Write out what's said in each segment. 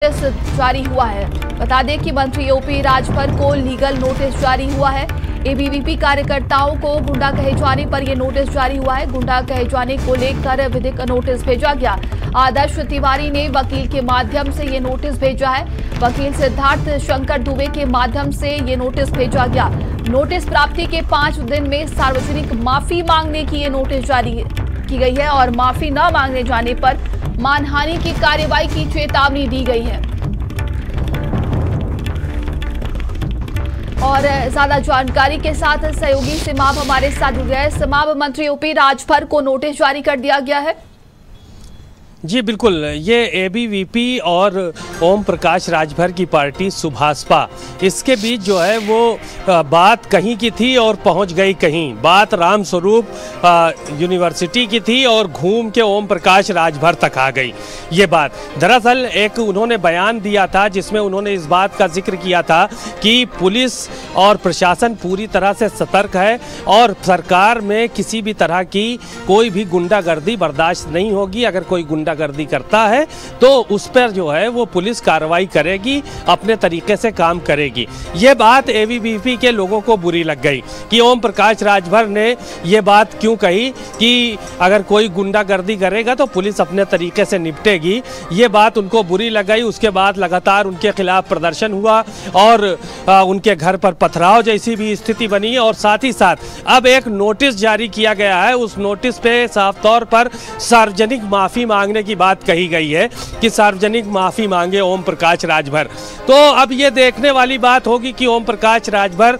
Notice जारी हुआ है। बता दें कि मंत्री ओपी राजभर को लीगल नोटिस जारी हुआ है। एबीवीपी कार्यकर्ताओं को गुंडा कहे जाने पर यह नोटिस जारी हुआ है। गुंडा कहे जाने को लेकर विधिक नोटिस भेजा गया। आदर्श तिवारी ने वकील के माध्यम से ये नोटिस भेजा है। वकील सिद्धार्थ शंकर दुबे के माध्यम से ये नोटिस भेजा गया। नोटिस प्राप्ति के 5 दिन में सार्वजनिक माफी मांगने की ये नोटिस जारी की गई है और माफी न मांगने जाने पर मानहानि की कार्रवाई की चेतावनी दी गई है। और ज्यादा जानकारी के साथ सहयोगी सिमाब हमारे साथ जुड़ गए। सिमाब, मंत्री ओपी राजभर को नोटिस जारी कर दिया गया है। जी बिल्कुल, ये एबीवीपी और ओम प्रकाश राजभर की पार्टी सुभाषपा, इसके बीच जो है वो बात कहीं की थी और पहुंच गई कहीं। बात रामस्वरूप यूनिवर्सिटी की थी और घूम के ओम प्रकाश राजभर तक आ गई। ये बात दरअसल एक उन्होंने बयान दिया था जिसमें उन्होंने इस बात का जिक्र किया था कि पुलिस और प्रशासन पूरी तरह से सतर्क है और सरकार में किसी भी तरह की कोई भी गुंडागर्दी बर्दाश्त नहीं होगी। अगर कोई गुंडागर्दी करता है तो उस पर जो है वो पुलिस कार्रवाई करेगी, अपने तरीके से काम करेगी। ये बात एबीवीपी के लोगों को बुरी लग गई कि ओम प्रकाश राजभर ने ये बात क्यों कही कि अगर कोई गुंडागर्दी करेगा तो पुलिस अपने तरीके से निपटेगी। ये बात उनको बुरी लग गई। उसके बाद लगातार उनके खिलाफ प्रदर्शन हुआ और उनके घर पर पथराव जैसी भी स्थिति बनी और साथ ही साथ अब एक नोटिस जारी किया गया है। उस नोटिस पे साफ तौर पर सार्वजनिक माफी मांगने की बात कही गई है कि सार्वजनिक माफी मांगे ओम प्रकाश राजभर। तो अब ये देखने वाली बात होगी कि ओम प्रकाश राजभर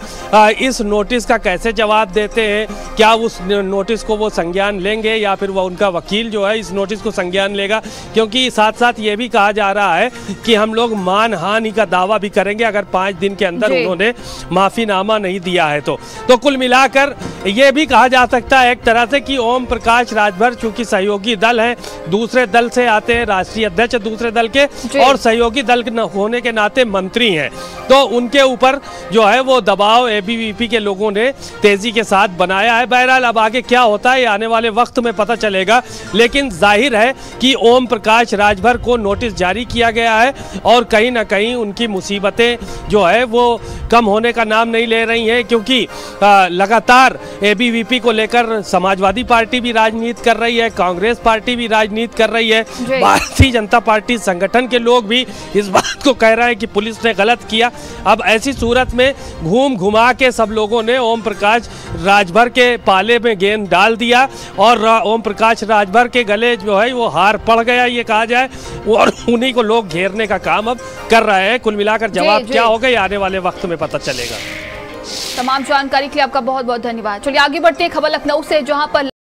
इस नोटिस का कैसे जवाब देते हैं। क्या उस नोटिस को वो संज्ञान लेंगे या फिर वो उनका वकील जो है इस नोटिस को संज्ञान लेगा, क्योंकि साथ साथ ये भी कहा जा रहा है कि हम लोग मानहानि का दावा भी करेंगे अगर 5 दिन के अंदर उन्होंने माफीनामा नहीं दिया है तो कुल मिलाकर ये भी कहा जा सकता है एक तरह से कि ओम प्रकाश राजभर चूंकि सहयोगी दल है, दूसरे दल से आते हैं, राष्ट्रीय अध्यक्ष दूसरे दल के और सहयोगी दल होने के नाते मंत्री हैं, तो उनके ऊपर जो है वो दबाव एबीवीपी के लोगों ने तेजी के साथ बनाया है। बहरहाल अब आगे क्या होता है आने वाले वक्त में पता चलेगा, लेकिन जाहिर है कि ओम प्रकाश राजभर को नोटिस जारी किया गया है और कहीं ना कहीं उनकी मुसीबतें जो है वो कम होने का नाम नहीं ले रही हैं, क्योंकि लगातार एबीवीपी को लेकर समाजवादी पार्टी भी राजनीति कर रही है, कांग्रेस पार्टी भी राजनीति कर रही है, भारतीय जनता पार्टी संगठन के लोग भी इस बात को कह रहे हैं कि पुलिस ने गलत किया। अब ऐसी सूरत में घूम घुमा के सब लोगों ने ओम प्रकाश राजभर के पाले में गेंद डाल दिया और ओम प्रकाश राजभर के गले जो है वो हार पड़ गया ये कहा जाए, और उन्हीं को लोग घेरने का काम अब कर रहे हैं। कुल मिलाकर जवाब क्या होगा आने वाले वक्त में पता चलेगा। तमाम जानकारी के लिए आपका बहुत बहुत धन्यवाद। चलिए आगे बढ़ते हैं खबर लखनऊ से, जहां पर